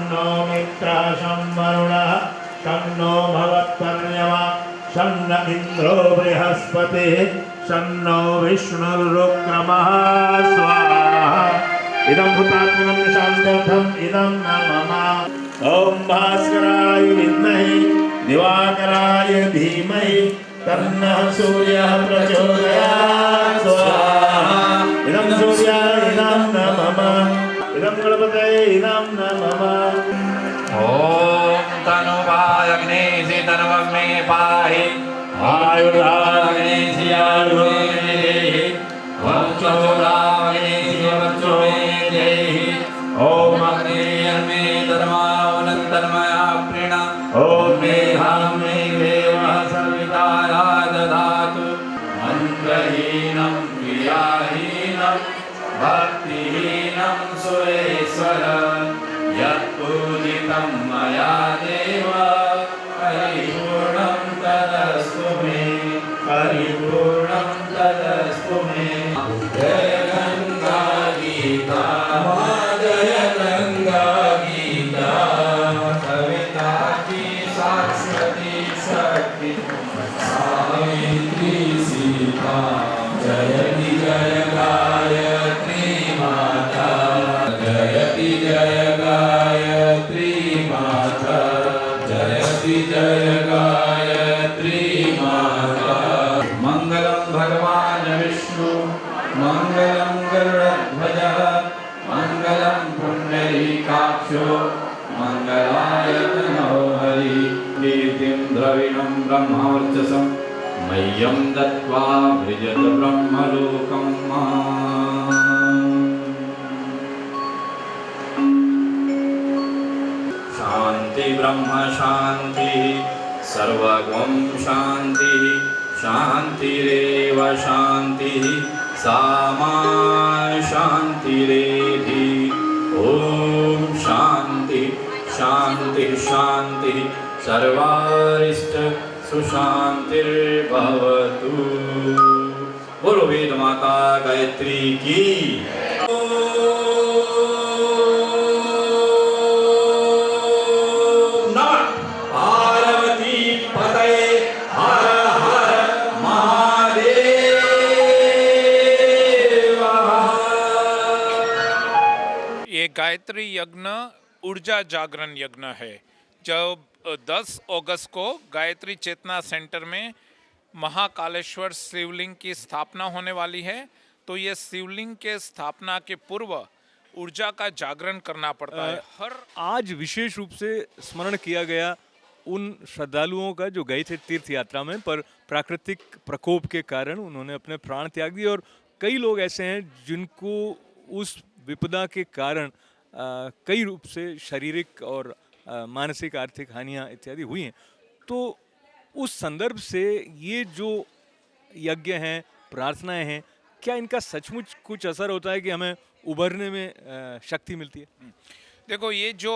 शन्नो मित्रः शं वरुणः शन्नो भगवत्पर्यमा शन्न इन्द्रो बृहस्पतिः शन्नो विष्णुरुक्रमः स्वाहा। इदं भूतात्मनं शान्त्यर्थम् इदं न मम। ॐ भास्कराय विद्महे दिवाकराय धीमहि तन्नः सूर्यः प्रचोदयात् स्वाहा। इदं सूर्याय इदं न मम। इदं गणपतये इदं न मम। ॐ तनुवायग्नेसि तनुवग्ने पाहि आयुर्दाग्नेसि आयुर्देहि वंशोदाग्नेसि वंशो मे देहि ॐ अग्नेयर्मे धर्मावनन्तन्मया प्रीण ॐ मेधां मे देवः सविताया ददातु मन्त्रहीनं क्रियाहीनं भक्तिहीनं सुरेश्वर यत्पूजितं मया देव परिपूर्णं तदस्तु मे परिपूर्णं तदस्तु मे। जय गंगा गीता जय गंगा गीता कविता की शाश्वती शक्ति सावित्री सीता जयति जय गायत्री माता जयति जय गायत्री माता जयति जय गायत्री माता। मंगलम भगवान विष्णु मंगलम गरुड़ध्वज मंगलम पुंडरीकाक्षो मंगलाय तनो हरि कीर्तिं द्रविणं ब्रह्मवर्चसं मह्यं दत्त्वा भजत ब्रह्मलोकं माम्। शांति ब्रह्म शांति सर्वगं शांति शांतिरेव शांति सामा शांतिरेधि। ओम शांति शांति शांति सर्वारिष्ट सुशांतिर्भवतु। बोलो वेद माता गायत्री की। गायत्री यज्ञ ऊर्जा जागरण यज्ञ है। जब 10 अगस्त को गायत्री चेतना सेंटर में महाकालेश्वर शिवलिंग की स्थापना होने वाली है, तो ये शिवलिंग के स्थापना के पूर्व ऊर्जा का जागरण करना पड़ता है। आज विशेष रूप से स्मरण किया गया उन श्रद्धालुओं का जो गए थे तीर्थ यात्रा में, पर प्राकृतिक प्रकोप के कारण उन्होंने अपने प्राण त्याग दिए। और कई लोग ऐसे हैं जिनको उस विपदा के कारण कई रूप से शारीरिक और मानसिक आर्थिक हानियां इत्यादि हुई हैं। तो उस संदर्भ से ये जो यज्ञ हैं, प्रार्थनाएं हैं, क्या इनका सचमुच कुछ असर होता है कि हमें उभरने में शक्ति मिलती है? देखो, ये जो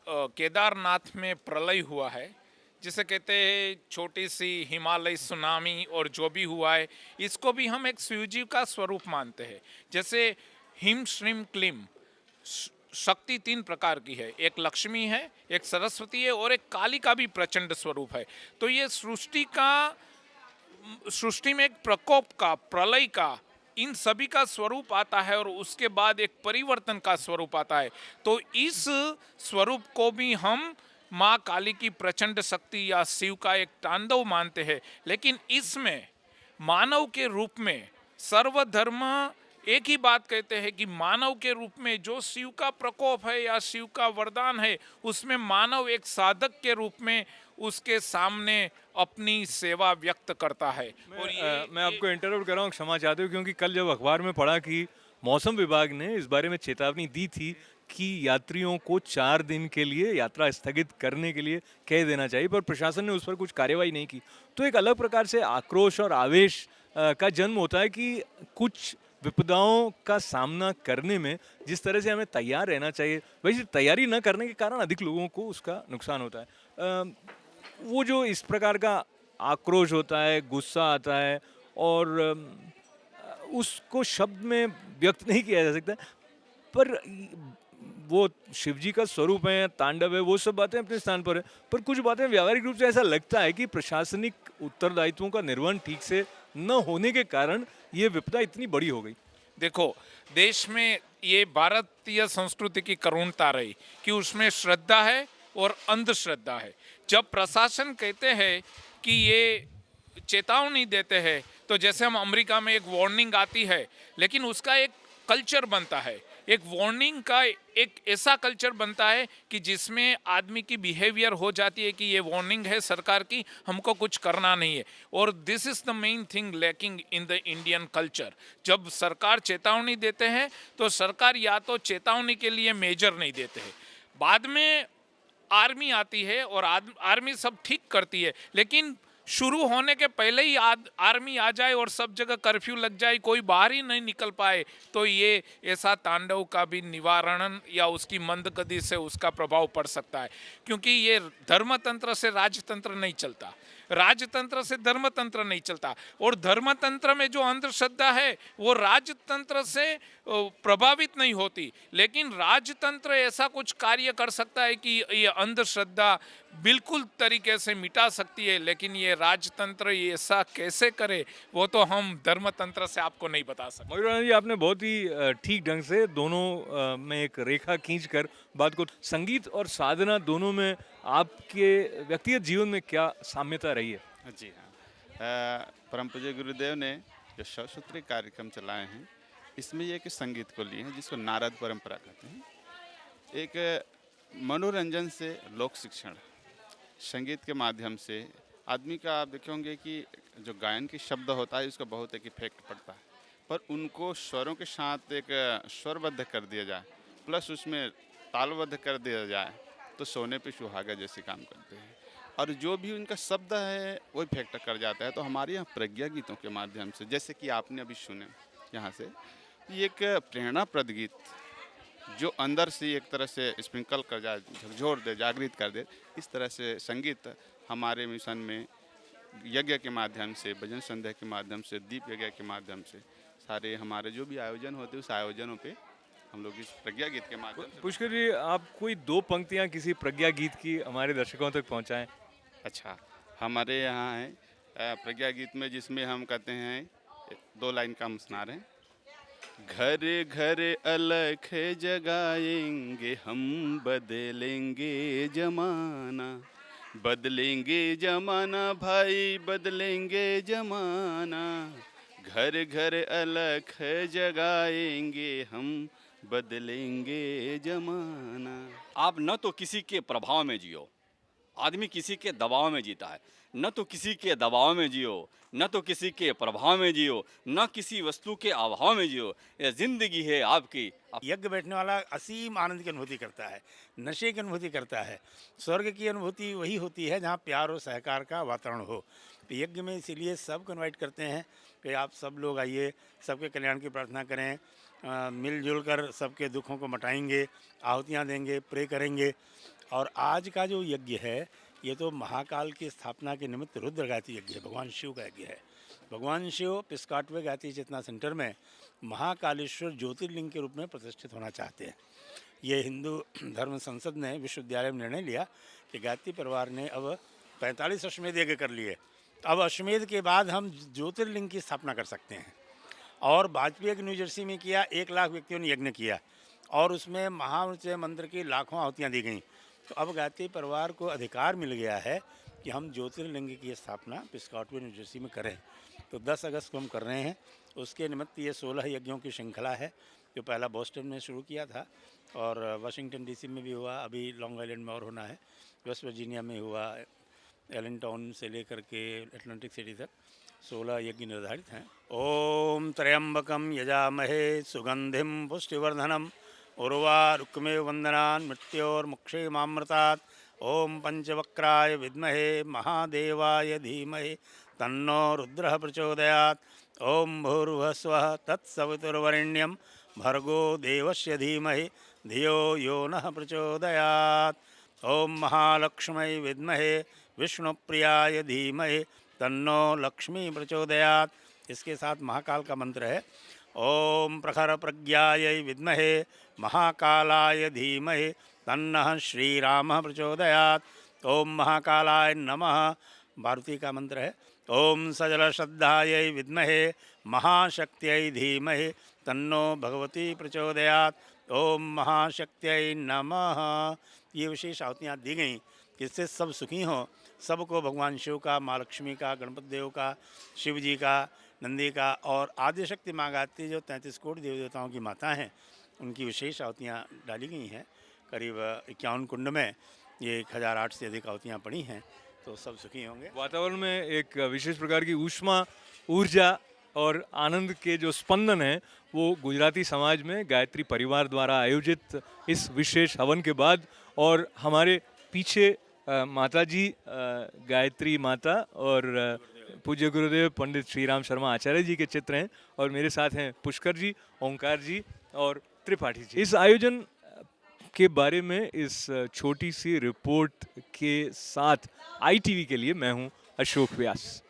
केदारनाथ में प्रलय हुआ है, जिसे कहते हैं छोटी सी हिमालय सुनामी, और जो भी हुआ है इसको भी हम एक शिवजी का स्वरूप मानते हैं। जैसे हिम श्रीम क्लीम शक्ति 3 प्रकार की है, एक लक्ष्मी है, एक सरस्वती है और एक काली का भी प्रचंड स्वरूप है। तो ये सृष्टि में एक प्रकोप का, प्रलय का, इन सभी का स्वरूप आता है और उसके बाद एक परिवर्तन का स्वरूप आता है। तो इस स्वरूप को भी हम माँ काली की प्रचंड शक्ति या शिव का एक तांडव मानते हैं। लेकिन इसमें मानव के रूप में सर्वधर्म एक ही बात कहते हैं कि मानव के रूप में जो शिव का प्रकोप है या शिव का वरदान है, उसमें मानव एक साधक के रूप में उसके सामने अपनी सेवा व्यक्त करता है। और मैं आपको इंटरप्ट कर रहा हूँ, क्षमा चाहते हो, क्योंकि कल जब अखबार में पढ़ा कि मौसम विभाग ने इस बारे में चेतावनी दी थी कि यात्रियों को 4 दिन के लिए यात्रा स्थगित करने के लिए कह देना चाहिए, पर प्रशासन ने उस पर कुछ कार्यवाही नहीं की। तो एक अलग प्रकार से आक्रोश और आवेश का जन्म होता है कि कुछ विपदाओं का सामना करने में जिस तरह से हमें तैयार रहना चाहिए, वैसे तैयारी न करने के कारण अधिक लोगों को उसका नुकसान होता है। वो जो इस प्रकार का आक्रोश होता है, गुस्सा आता है, और उसको शब्द में व्यक्त नहीं किया जा सकता, पर वो शिव जी का स्वरूप है, तांडव है, वो सब बातें अपने स्थान पर है, पर कुछ बातें व्यावहारिक रूप से ऐसा लगता है कि प्रशासनिक उत्तरदायित्वों का निर्वहन ठीक से न होने के कारण ये विपदा इतनी बड़ी हो गई। देखो, देश में ये भारतीय संस्कृति की करुणता रही कि उसमें श्रद्धा है और अंधश्रद्धा है। जब प्रशासन कहते हैं कि ये चेतावनी देते हैं, तो जैसे हम अमेरिका में एक वार्निंग आती है, लेकिन उसका एक कल्चर बनता है, एक वार्निंग का एक ऐसा कल्चर बनता है कि जिसमें आदमी की बिहेवियर हो जाती है कि ये वार्निंग है सरकार की, हमको कुछ करना नहीं है। और this is the main thing lacking in the Indian culture. जब सरकार चेतावनी देते हैं तो सरकार या तो चेतावनी के लिए मेजर नहीं देते हैं, बाद में आर्मी आती है और आर्मी सब ठीक करती है, लेकिन शुरू होने के पहले ही आर्मी आ जाए और सब जगह कर्फ्यू लग जाए, कोई बाहर ही नहीं निकल पाए, तो ये ऐसा तांडव का भी निवारण या उसकी मंदगति से उसका प्रभाव पड़ सकता है। क्योंकि ये धर्मतंत्र से राजतंत्र नहीं चलता, राजतंत्र से धर्मतंत्र नहीं चलता, और धर्मतंत्र में जो अंधश्रद्धा है वो राजतंत्र से प्रभावित नहीं होती, लेकिन राजतंत्र ऐसा कुछ कार्य कर सकता है कि ये अंधश्रद्धा बिल्कुल तरीके से मिटा सकती है, लेकिन ये राजतंत्र ये ऐसा कैसे करे वो तो हम धर्मतंत्र से आपको नहीं बता सकते। मयूर राणा जी, आपने बहुत ही ठीक ढंग से दोनों में एक रेखा खींचकर बात को, संगीत और साधना दोनों में आपके व्यक्तिगत जीवन में क्या साम्यता रही है? जी हाँ, परम पूज्य गुरुदेव ने जो सौसूत्री कार्यक्रम चलाए हैं, इसमें ये कि संगीत को लिए हैं, जिसको नारद परंपरा कहते हैं। एक मनोरंजन से लोक शिक्षण, संगीत के माध्यम से आदमी का आप देखेंगे कि जो गायन की शब्द होता है उसका बहुत एक इफेक्ट पड़ता है, पर उनको स्वरों के साथ एक स्वरबद्ध कर दिया जाए, प्लस उसमें तालबद्ध कर दिया जाए, तो सोने पे सुहागा जैसे काम करते हैं, और जो भी उनका शब्द है वो इफेक्ट कर जाता है। तो हमारे यहाँ प्रज्ञा गीतों के माध्यम से, जैसे कि आपने अभी सुने यहाँ से, ये एक प्रेरणाप्रद गीत जो अंदर से एक तरह से स्प्रिंकल कर जाए, झकझोर दे, जागृत कर दे, इस तरह से संगीत हमारे मिशन में यज्ञ के माध्यम से, भजन संध्या के माध्यम से, दीप यज्ञ के माध्यम से, सारे हमारे जो भी आयोजन होते हैं उस आयोजनों पे हम लोग इस प्रज्ञा गीत के माध्यम से। पुष्कर जी, आप कोई 2 पंक्तियां किसी प्रज्ञा गीत की हमारे दर्शकों तक पहुंचाएं। अच्छा, हमारे यहाँ है प्रज्ञा गीत में, जिसमें हम कहते हैं 2 लाइन का हम सुना रहे हैं। घर घर अलख जगाएंगे हम, बदलेंगे जमाना, बदलेंगे जमाना भाई, बदलेंगे जमाना, घर घर अलख जगाएंगे हम, बदलेंगे जमाना। आप न तो किसी के प्रभाव में जियो, आदमी किसी के दबाव में जीता है, न तो किसी के दबाव में जियो, न तो किसी के प्रभाव में जियो, न किसी वस्तु के अभाव में जियो, यह जिंदगी है आपकी। यज्ञ बैठने वाला असीम आनंद की अनुभूति करता है, नशे की अनुभूति करता है। स्वर्ग की अनुभूति वही होती है जहाँ प्यार और सहकार का वातावरण हो। तो यज्ञ में इसीलिए सबको इनवाइट करते हैं कि आप सब लोग आइए, सबके कल्याण की प्रार्थना करें, मिलजुल कर सबके दुखों को मिटाएंगे, आहुतियाँ देंगे, प्रे करेंगे। और आज का जो यज्ञ है ये तो महाकाल की स्थापना के निमित्त रुद्र गायत्री यज्ञ है, भगवान शिव का यज्ञ है। भगवान शिव पिस्काटवे गायत्री चेतना सेंटर में महाकालेश्वर ज्योतिर्लिंग के रूप में प्रतिष्ठित होना चाहते हैं। ये हिंदू धर्म संसद ने विश्वविद्यालय में निर्णय लिया कि गायत्री परिवार ने अब 45 अश्वमेध यज्ञ कर लिए, अब अश्वमेध के बाद हम ज्योतिर्लिंग की स्थापना कर सकते हैं। और वाजपेयी न्यू जर्सी में किया, 1 लाख व्यक्तियों ने यज्ञ किया और उसमें महामृत्युंजय मंत्र की लाखों आहुतियाँ दी गई। तो अब गायत्री परिवार को अधिकार मिल गया है कि हम ज्योतिर्लिंग की स्थापना पिस्काटवे न्यू जर्सी में करें। तो 10 अगस्त को हम कर रहे हैं। उसके निमित्त ये 16 यज्ञों की श्रृंखला है, जो पहला बोस्टन में शुरू किया था और वाशिंगटन डीसी में भी हुआ, अभी लॉन्ग आइलैंड में और होना है, वेस्ट वर्जीनिया में हुआ, एलेंटाउन से लेकर के अटलांटिक सिटी तक 16 यज्ञ निर्धारित हैं। ओम त्र्यंबकम यजामहे सुगंधिम पुष्टिवर्धनम उर्वारुकमेव वंदनान् मृत्योर्मुक्षेमामृतात्। ओम पंचवक्राय विद्महे महादेवाय धीमहि तन्नो रुद्रः प्रचोदयात्। ओम भूर्भुवस्वः तत्सवितुर्वरेण्यं भर्गो देवस्य धीमहि धियो यो नः प्रचोदयात्। ओम महालक्ष्मै विद्महे विष्णुप्रियाय धीमहि तन्नो लक्ष्मी प्रचोदयात्। इसके साथ महाकाल का मंत्र है ओम प्रखर प्रज्ञायै विद्महे महाकालाय धीमहि तन्नः श्रीरामः प्रचोदयात्। ओम महाकालाय नमः मारुति का मंत्र है। ओम सजल श्रद्धायै विद्महे महाशक्त्यै धीमहि तन्नो भगवती प्रचोदयात्। ओम महाशक्त्यै नमः। ये विशेष आहुतियाँ दी गई जिससे सब सुखी हों, सबको भगवान शिव का, माँ लक्ष्मी का, गणपति देव का, शिव जी का, नंदी का और आदिशक्ति माँ गायत्री जो 33 कोटि देवी देवताओं की माता हैं उनकी विशेष आहुतियाँ डाली गई हैं। करीब 51 कुंड में ये 1008 से अधिक आहुतियाँ पड़ी हैं, तो सब सुखी होंगे। वातावरण में एक विशेष प्रकार की ऊष्मा, ऊर्जा और आनंद के जो स्पंदन है वो गुजराती समाज में गायत्री परिवार द्वारा आयोजित इस विशेष हवन के बाद, और हमारे पीछे माता जी गायत्री माता और पूज्य गुरुदेव पंडित श्रीराम शर्मा आचार्य जी के चित्र हैं, और मेरे साथ हैं पुष्कर जी, ओंकार जी और त्रिपाठी जी। इस आयोजन के बारे में इस छोटी सी रिपोर्ट के साथ ITV के लिए मैं हूं अशोक व्यास।